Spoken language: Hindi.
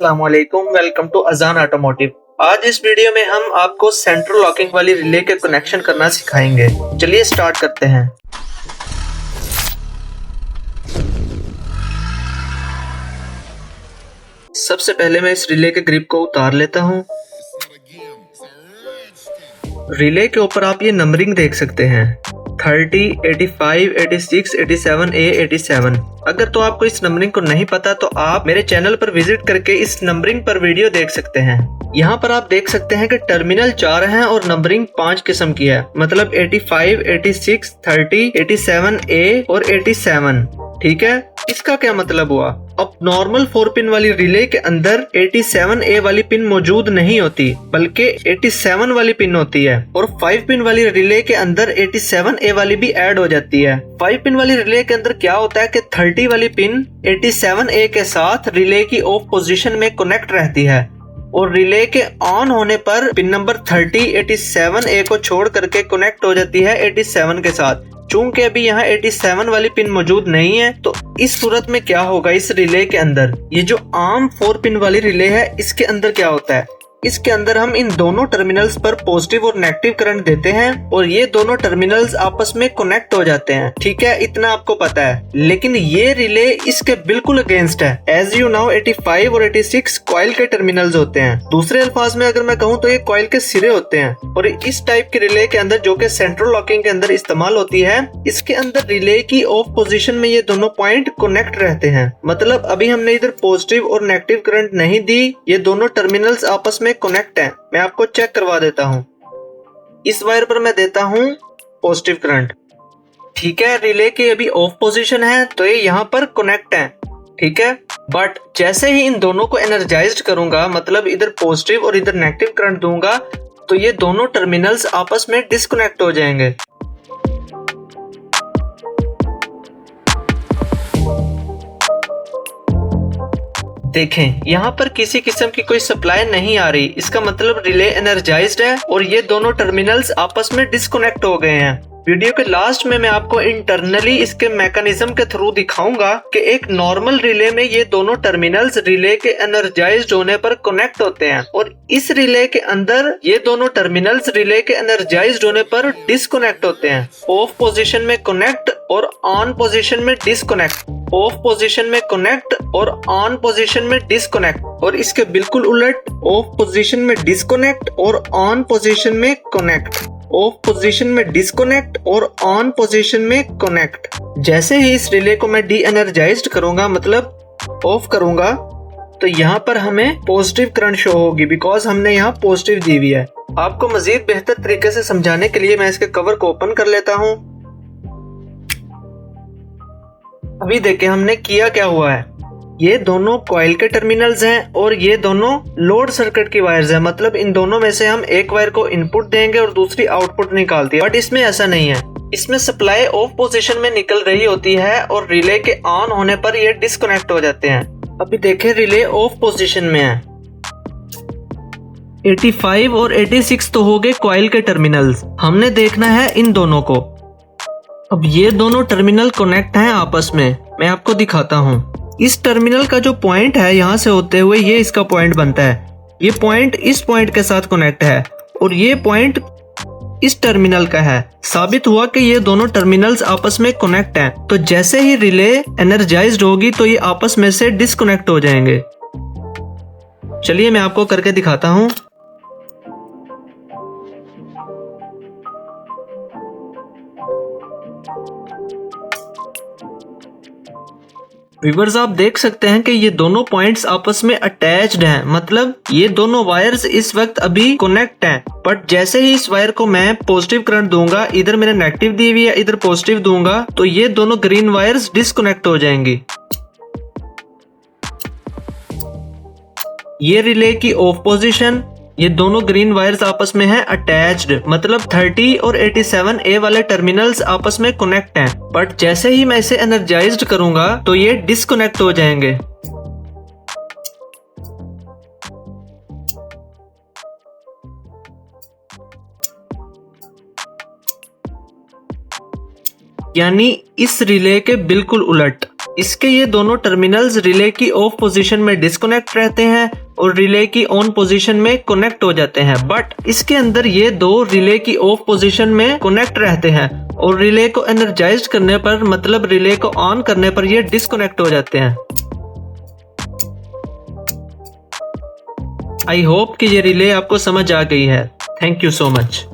अस्सलामुअलैकुम, वेलकम टू अजान ऑटोमोटिव। आज इस वीडियो में हम आपको सेंट्रल लॉकिंग वाली रिले के कनेक्शन करना सिखाएंगे। चलिए स्टार्ट करते हैं। सबसे पहले मैं इस रिले के ग्रिप को उतार लेता हूँ। रिले के ऊपर आप ये नंबरिंग देख सकते हैं 30, 85, 86, 87A, 87। अगर तो आपको इस नंबरिंग को नहीं पता तो आप मेरे चैनल पर विजिट करके इस नंबरिंग पर वीडियो देख सकते हैं। यहाँ पर आप देख सकते हैं कि टर्मिनल 4 हैं और नंबरिंग 5 किस्म की है, मतलब 85, 86, 30, 87A और 87। ठीक है, इसका क्या मतलब हुआ? अब नॉर्मल 4 पिन वाली रिले के अंदर 87A वाली पिन मौजूद नहीं होती, बल्कि 87 वाली पिन होती है, और 5 पिन वाली रिले के अंदर 87A वाली भी ऐड हो जाती है। 5 पिन वाली रिले के अंदर क्या होता है कि 30 वाली पिन 87A के साथ रिले की ऑफ पोजीशन में कनेक्ट रहती है, और रिले के ऑन होने पर पिन नंबर 30 87A को छोड़ करके कनेक्ट हो जाती है 87 के साथ। चूंकि अभी यहाँ 87 वाली पिन मौजूद नहीं है, तो इस सूरत में क्या होगा, इस रिले के अंदर ये जो आम 4 पिन वाली रिले है, इसके अंदर क्या होता है, इसके अंदर हम इन दोनों टर्मिनल्स पर पॉजिटिव और नेगेटिव करंट देते हैं और ये दोनों टर्मिनल्स आपस में कनेक्ट हो जाते हैं। ठीक है, इतना आपको पता है। लेकिन ये रिले इसके बिल्कुल अगेंस्ट है। एज यू नाउ 85 और 86 कॉइल के टर्मिनल्स होते हैं। दूसरे अल्फाज में अगर मैं कहूँ तो ये कॉइल के सिरे होते हैं, और इस टाइप के रिले के अंदर जो कि सेंट्रल लॉकिंग के अंदर इस्तेमाल होती है, इसके अंदर रिले की ऑफ पोजीशन में ये दोनों पॉइंट कनेक्ट रहते हैं। मतलब अभी हमने इधर पॉजिटिव और नेगेटिव करंट नहीं दी, ये दोनों टर्मिनल्स आपस में कनेक्ट है। मैं आपको चेक करवा देता हूँ। इस वायर पर मैं देता हूँ पॉजिटिव करंट। ठीक है, रिले की अभी ऑफ पोजीशन है तो ये यहाँ पर कनेक्ट है। ठीक है, बट जैसे ही इन दोनों को एनर्जाइज्ड करूंगा, मतलब इधर पॉजिटिव और इधर नेगेटिव करंट दूंगा, तो ये दोनों टर्मिनल्स आपस में डिस्कनेक्ट हो जाएंगे। देखें, यहाँ पर किसी किस्म की कोई सप्लाई नहीं आ रही, इसका मतलब रिले एनर्जाइज्ड है और ये दोनों टर्मिनल्स आपस में डिस्कनेक्ट हो गए हैं। वीडियो के लास्ट में मैं आपको इंटरनली इसके मैकेनिज्म के थ्रू दिखाऊंगा कि एक नॉर्मल रिले में ये दोनों टर्मिनल्स रिले के एनर्जाइज्ड होने पर कनेक्ट होते हैं, और इस रिले के अंदर ये दोनों टर्मिनल्स रिले के एनर्जाइज्ड होने पर डिस्कनेक्ट होते हैं। ऑफ पोजीशन में कनेक्ट और ऑन पोजीशन में डिस्कनेक्ट, ऑफ पोजीशन में कनेक्ट और ऑन पोजीशन में डिस्कनेक्ट, और इसके बिल्कुल उलट ऑफ पोजीशन में डिस्कनेक्ट और ऑन पोजीशन में कनेक्ट, ऑफ पोजीशन में डिस्कनेक्ट और ऑन पोजीशन में कनेक्ट। जैसे ही इस रिले को मैं डी एनर्जाइज्ड करूंगा, मतलब ऑफ करूंगा, तो यहाँ पर हमें पॉजिटिव करंट शो होगी, बिकॉज हमने यहाँ पॉजिटिव दी हुई है। आपको मजीद बेहतर तरीके से समझाने के लिए मैं इसके कवर को ओपन कर लेता हूँ। अभी देखें हमने किया क्या हुआ है। ये दोनों कॉइल के टर्मिनल्स हैं और ये दोनों लोड सर्किट की वायर्स हैं, मतलब इन दोनों में से हम एक वायर को इनपुट देंगे और दूसरी आउटपुट निकालती है। बट इसमें ऐसा नहीं है, इसमें सप्लाई ऑफ पोजीशन में निकल रही होती है और रिले के ऑन होने पर ये डिस्कनेक्ट हो जाते हैं। अभी देखें, रिले ऑफ पोजीशन में है। 85 और 86 तो हो गए कॉइल के टर्मिनल्स, हमने देखना है इन दोनों को। अब ये दोनों टर्मिनल कनेक्ट हैं आपस में, मैं आपको दिखाता हूँ। इस टर्मिनल का जो पॉइंट है, यहाँ से होते हुए ये इसका पॉइंट बनता है, ये पॉइंट इस पॉइंट के साथ कनेक्ट है और ये पॉइंट इस टर्मिनल का है। साबित हुआ कि ये दोनों टर्मिनल्स आपस में कनेक्ट हैं। तो जैसे ही रिले एनर्जाइज्ड होगी तो ये आपस में से डिस्कनेक्ट हो जाएंगे। चलिए मैं आपको करके दिखाता हूँ। व्यूअर्स, आप देख सकते हैं कि ये दोनों पॉइंट्स आपस में अटैच्ड हैं, मतलब ये दोनों वायर्स इस वक्त अभी कनेक्ट हैं। बट जैसे ही इस वायर को मैं पॉजिटिव करंट दूंगा, इधर मैंने नेगेटिव दी हुई है, इधर पॉजिटिव दूंगा, तो ये दोनों ग्रीन वायर्स डिस्कनेक्ट हो जाएंगी। ये रिले की ऑफ पोजीशन, ये दोनों ग्रीन वायर्स आपस में हैं अटैच्ड, मतलब 30 और 87A वाले टर्मिनल्स आपस में कनेक्ट हैं। बट जैसे ही मैं इसे एनर्जाइज्ड करूंगा तो ये डिस्कनेक्ट हो जाएंगे। यानी इस रिले के बिल्कुल उलट। इसके ये दोनों टर्मिनल्स रिले की ऑफ पोजीशन में डिस्कनेक्ट रहते हैं और रिले की ऑन पोजीशन में कनेक्ट हो जाते हैं। बट इसके अंदर ये दो रिले की ऑफ पोजीशन में कनेक्ट रहते हैं और रिले को एनर्जाइज्ड करने पर, मतलब रिले को ऑन करने पर ये डिस्कनेक्ट हो जाते हैं। आई होप कि ये रिले आपको समझ आ गई है। Thank you so much.